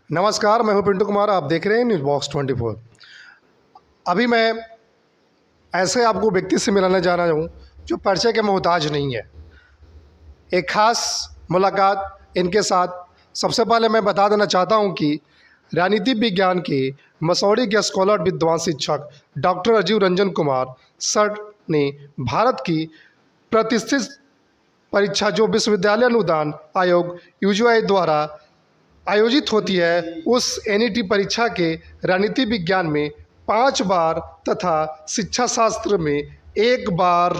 नमस्कार, मैं हूं पिंटू कुमार। आप देख रहे हैं न्यूज़ बॉक्स 24। अभी मैं ऐसे आपको व्यक्ति से मिलाने जा रहा हूं जो परिचय के मोहताज नहीं है। एक खास मुलाकात इनके साथ। सबसे पहले मैं बता देना चाहता हूं कि राजनीति विज्ञान के मसौढ़ी के स्कॉलर विद्वान शिक्षक डॉक्टर राजीव रंजन कुमार सर ने भारत की प्रतिष्ठित परीक्षा जो विश्वविद्यालय अनुदान आयोग यूजीआई द्वारा आयोजित होती है, उस एनईटी परीक्षा के राजनीति विज्ञान में 5 बार तथा शिक्षा शास्त्र में 1 बार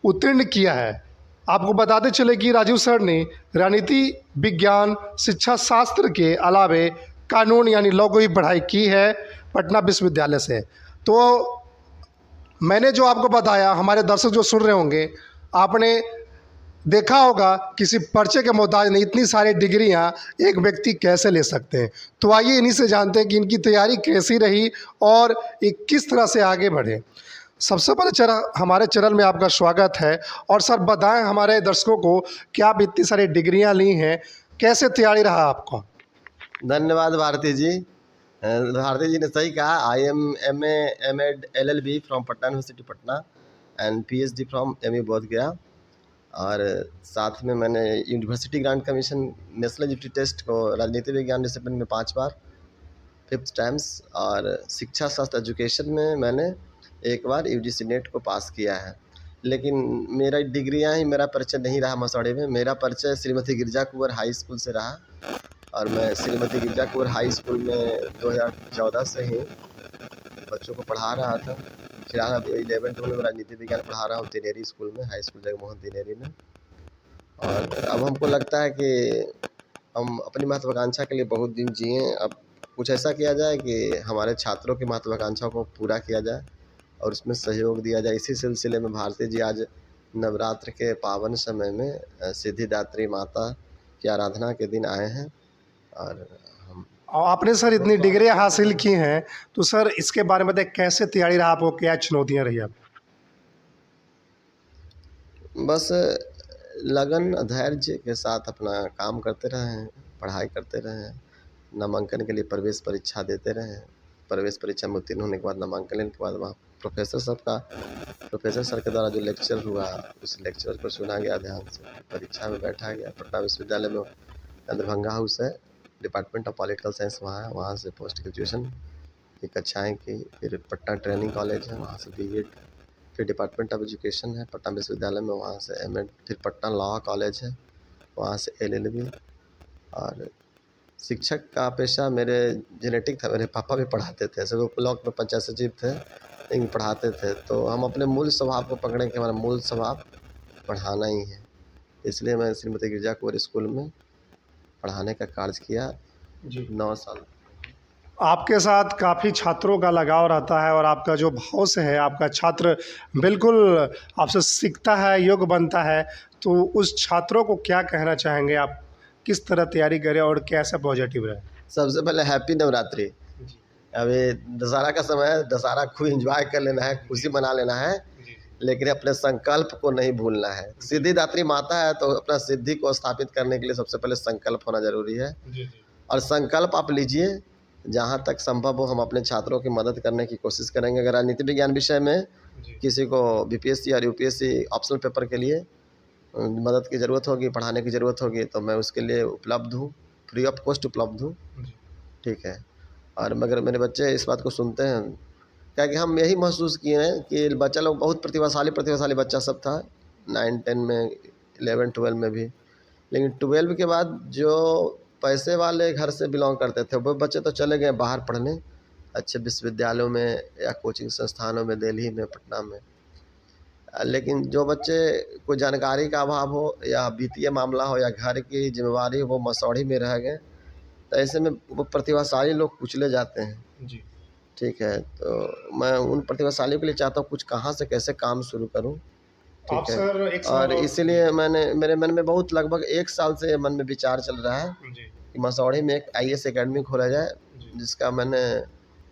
उत्तीर्ण किया है। आपको बताते चले कि राजीव सर ने राजनीति विज्ञान शिक्षा शास्त्र के अलावे कानून यानी लॉ को भी पढ़ाई की है पटना विश्वविद्यालय से। तो मैंने जो आपको बताया, हमारे दर्शक जो सुन रहे होंगे, आपने देखा होगा किसी पर्चे के मोहताज नहीं इतनी सारी डिग्रियां एक व्यक्ति कैसे ले सकते हैं। तो आइए इन्हीं से जानते हैं कि इनकी तैयारी कैसी रही और ये किस तरह से आगे बढ़े। सबसे पहले हमारे चैनल में आपका स्वागत है। और सर बताएं हमारे दर्शकों को कि आप इतनी सारी डिग्रियां ली हैं, कैसे तैयारी रहा आपको? धन्यवाद भारती जी। भारती जी ने सही कहा। I am M Ed LLB from Patna university Patna and PhD from MU Bodh Gaya. और साथ में मैंने university grant commission national eligibility test को राजनीति विज्ञान डिसिप्लिन में 5 बार 5th टाइम्स, और शिक्षा शास्त्र एजुकेशन में मैंने 1 बार UGC नेट को पास किया है। लेकिन मेरा डिग्रियां ही मेरा परिचय नहीं रहा मसौढ़ी में। मेरा परिचय श्रीमती गिरजा कुंवर हाई स्कूल से रहा, और मैं श्रीमती गिरजा कुंवर हाई स्कूल में 2014 से ही बच्चों को पढ़ा रहा था। फिलहाल अब 11th में राजनीति विज्ञान पढ़ा रहा हूँ तिनेरी स्कूल में, हाई स्कूल जगमोहन तिनेरी में। और अब हमको लगता है कि हम अपनी महत्वाकांक्षा के लिए बहुत दिन जिए। अब कुछ ऐसा किया जाए कि हमारे छात्रों की महत्वाकांक्षा को पूरा किया जाए और उसमें सहयोग दिया जाए। इसी सिलसिले में भारती जी आज नवरात्र के पावन समय में सिद्धिदात्री माता की आराधना के दिन आए हैं। और और आपने सर इतनी डिग्रियां हासिल की हैं, तो सर इसके बारे में बताएं कैसे तैयारी रहा आपको, क्या चुनौतियां रही आप? बस लगन धैर्य के साथ अपना काम करते रहे हैं, पढ़ाई करते रहे हैं, नामांकन के लिए प्रवेश परीक्षा देते रहे हैं। प्रवेश परीक्षा में उत्तीर्ण होने के बाद नामांकन लेने के बाद वहाँ प्रोफेसर सर के द्वारा जो लेक्चर हुआ, उस लेक्चर को सुना गया, ध्यान से परीक्षा में बैठा गया। पटना विश्वविद्यालय में दरभंगा हाउस है, डिपार्टमेंट ऑफ पॉलिटिकल साइंस वहाँ है, वहाँ से पोस्ट ग्रेजुएशन की कक्षाएँ की। फिर पटना ट्रेनिंग कॉलेज है, वहाँ से BEd। फिर डिपार्टमेंट ऑफ एजुकेशन है पटना विश्वविद्यालय में, वहाँ से MA। फिर पटना लॉ कॉलेज है, वहाँ से LLB। और शिक्षक का पेशा मेरे जेनेटिक था। मेरे पापा भी पढ़ाते थे, ऐसे वो ब्लॉक में पंचायत सचिव थे लेकिन पढ़ाते थे। तो हम अपने मूल स्वभाव को पकड़ें कि हमारा मूल स्वभाव पढ़ाना ही है। इसलिए मैं श्रीमती गिरजा कुंवर स्कूल में पढ़ाने का कार्य किया जी। 9 साल। आपके साथ काफ़ी छात्रों का लगाव रहता है और आपका जो भाव से है, आपका छात्र बिल्कुल आपसे सीखता है, योग्य बनता है। तो उस छात्रों को क्या कहना चाहेंगे आप? किस तरह तैयारी करें और कैसे पॉजिटिव रहे? सबसे पहले हैप्पी नवरात्रि। अभी दशहरा का समय है, दशहरा खूब एंजॉय कर लेना है, खुशी मना लेना है, लेकिन अपने संकल्प को नहीं भूलना है। सिद्धिदात्री माता है तो अपना सिद्धि को स्थापित करने के लिए सबसे पहले संकल्प होना जरूरी है। और संकल्प आप लीजिए, जहाँ तक संभव हो हम अपने छात्रों की मदद करने की कोशिश करेंगे। अगर राजनीति विज्ञान विषय में किसी को BPSC और UPSC ऑप्शनल पेपर के लिए मदद की ज़रूरत होगी, पढ़ाने की ज़रूरत होगी, तो मैं उसके लिए उपलब्ध हूँ, फ्री ऑफ कॉस्ट उपलब्ध हूँ। ठीक है। और मगर मेरे बच्चे इस बात को सुनते हैं, क्या कि हम यही महसूस किए हैं कि बच्चा लोग बहुत प्रतिभाशाली बच्चा सब था 9, 10 में, 11, 12 में भी। लेकिन 12 के बाद जो पैसे वाले घर से बिलोंग करते थे वो बच्चे तो चले गए बाहर पढ़ने, अच्छे विश्वविद्यालयों में या कोचिंग संस्थानों में, दिल्ली में, पटना में। लेकिन जो बच्चे को जानकारी का अभाव हो या वित्तीय मामला हो या घर की जिम्मेवारी हो, वो मसौढ़ी में रह गए। तो ऐसे में वो प्रतिभाशाली लोग कुचले जाते हैं। जी। ठीक है। तो मैं उन प्रतिभाशालियों के लिए चाहता हूँ कुछ कहाँ से कैसे काम शुरू करूँ। आप ठीक है। सर एक और सवाल इसीलिए मेरे मन में बहुत लगभग 1 साल से मन में विचार चल रहा है कि मसौढ़ी में एक IAS अकेडमी खोला जाए, जिसका मैंने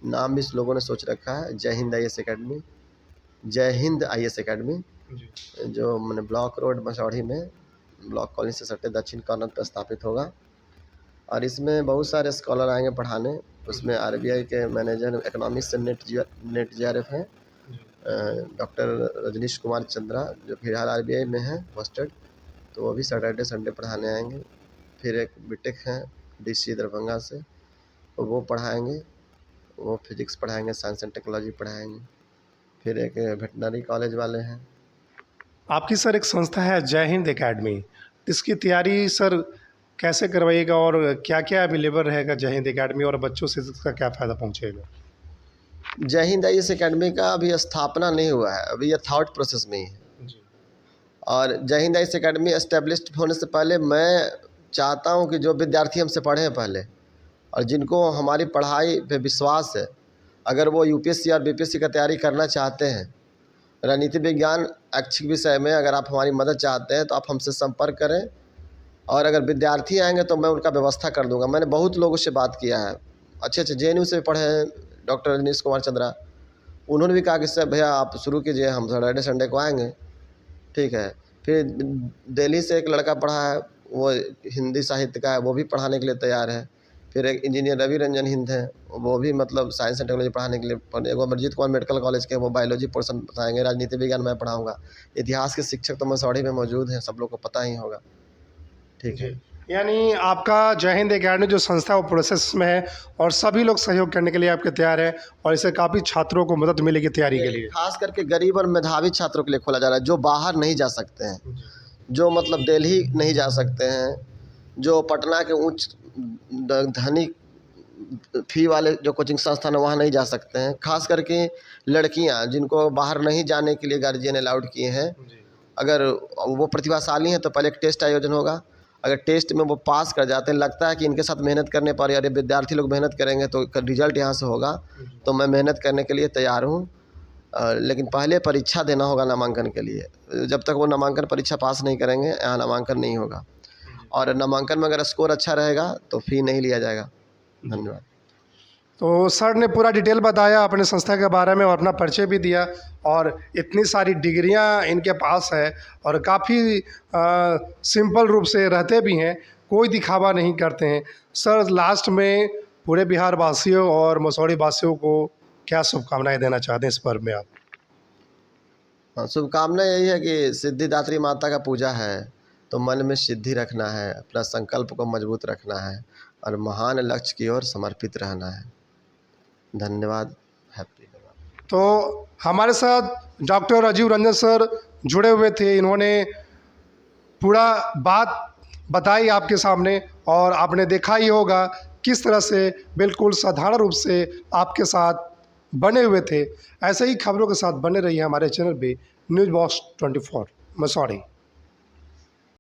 नाम भी इस लोगों ने सोच रखा है, जय हिंद IAS अकेडमी। जय हिंद IAS अकेडमी, जो मैंने ब्लॉक रोड मसौढ़ी में ब्लॉक कॉलोनी से सटे दक्षिण कॉर्नर पर स्थापित होगा। और इसमें बहुत सारे स्कॉलर आएंगे पढ़ाने। उसमें आरबीआई के मैनेजर इकोनॉमिक्स से नेट जीआरएफ हैं, डॉक्टर रजनीश कुमार चंद्रा, जो फिलहाल आरबीआई में हैं पोस्टेड, तो वो भी सैटरडे संडे पढ़ाने आएंगे। फिर एक बीटेक हैं डीसी दरभंगा से, तो वो पढ़ाएंगे, वो फिजिक्स पढ़ाएंगे, साइंस एंड टेक्नोलॉजी पढ़ाएंगे। फिर एक वेटनरी कॉलेज वाले हैं। आपकी सर एक संस्था है जय हिंद एकेडमी, इसकी तैयारी सर कैसे करवाइएगा और क्या क्या अवेलेबल रहेगा जय हिंद एकेडमी, और बच्चों से इसका क्या फ़ायदा पहुंचेगा? जय हिंद आईएएस एकेडमी का अभी स्थापना नहीं हुआ है, अभी ये थॉट प्रोसेस में ही है। जी। और जय हिंद आईएएस एकेडमी एस्टेब्लिश्ड होने से पहले मैं चाहता हूं कि जो विद्यार्थी हमसे पढ़े हैं पहले, और जिनको हमारी पढ़ाई पे विश्वास है, अगर वो यूपीएससी और बीपीएससी का तैयारी करना चाहते हैं, राजनीति विज्ञान ऐच्छिक विषय में अगर आप हमारी मदद चाहते हैं तो आप हमसे संपर्क करें। और अगर विद्यार्थी आएंगे तो मैं उनका व्यवस्था कर दूंगा। मैंने बहुत लोगों से बात किया है, अच्छे अच्छे जेएनयू से पढ़े हैं, डॉक्टर रजनीश कुमार चंद्रा, उन्होंने भी कहा कि सर भैया आप शुरू कीजिए, हम सैटरडे संडे को आएंगे। ठीक है। फिर दिल्ली से एक लड़का पढ़ा है, वो हिंदी साहित्य का है, वो भी पढ़ाने के लिए तैयार है। फिर एक इंजीनियर रवि रंजन हिंद है, वो भी मतलब साइंस एंड टेक्नोलॉजी पढ़ाने के लिए। एक अमरजीत कुमार मेडिकल कॉलेज के, वो बायोलॉजी पोर्शन पढ़ाएंगे। राजनीति विज्ञान मैं पढ़ाऊँगा। इतिहास के शिक्षक तो मसौढ़ी में मौजूद हैं, सब लोग को पता ही होगा। ठीक है। यानी आपका जय हिंद एकेडमी जो संस्था है वो प्रोसेस में है और सभी लोग सहयोग करने के लिए आपके तैयार है, और इससे काफ़ी छात्रों को मदद मिलेगी तैयारी के लिए। खास करके गरीब और मेधावी छात्रों के लिए खोला जा रहा है, जो बाहर नहीं जा सकते हैं, जो मतलब दिल्ली नहीं जा सकते हैं, जो पटना के उच्च धनी फी वाले जो कोचिंग संस्थान है वहाँ नहीं जा सकते हैं। खास करके लड़कियाँ जिनको बाहर नहीं जाने के लिए गार्जियन अलाउड किए हैं, अगर वो प्रतिभाशाली हैं तो पहले एक टेस्ट आयोजन होगा। अगर टेस्ट में वो पास कर जाते हैं, लगता है कि इनके साथ मेहनत करने पर, यार विद्यार्थी लोग मेहनत करेंगे तो रिजल्ट यहाँ से होगा, तो मैं मेहनत करने के लिए तैयार हूँ। लेकिन पहले परीक्षा देना होगा नामांकन के लिए। जब तक वो नामांकन परीक्षा पास नहीं करेंगे, यहाँ नामांकन नहीं होगा। और नामांकन में अगर स्कोर अच्छा रहेगा तो फ़ी नहीं लिया जाएगा। धन्यवाद। तो सर ने पूरा डिटेल बताया अपने संस्था के बारे में और अपना परिचय भी दिया, और इतनी सारी डिग्रियां इनके पास है और काफ़ी सिंपल रूप से रहते भी हैं, कोई दिखावा नहीं करते हैं। सर लास्ट में पूरे बिहार वासियों और मसौढ़ी वासियों को क्या शुभकामनाएं देना चाहते हैं इस पर्व में आप? हाँ, शुभकामना यही है कि सिद्धिदात्री माता का पूजा है तो मन में सिद्धि रखना है, अपना संकल्प को मजबूत रखना है और महान लक्ष्य की ओर समर्पित रहना है। धन्यवाद। हैप्पी। तो हमारे साथ डॉक्टर राजीव रंजन सर जुड़े हुए थे, इन्होंने पूरा बात बताई आपके सामने, और आपने देखा ही होगा किस तरह से बिल्कुल साधारण रूप से आपके साथ बने हुए थे। ऐसे ही खबरों के साथ बने रहिए हमारे चैनल पे न्यूज़ बॉक्स 24 मसौढ़ी।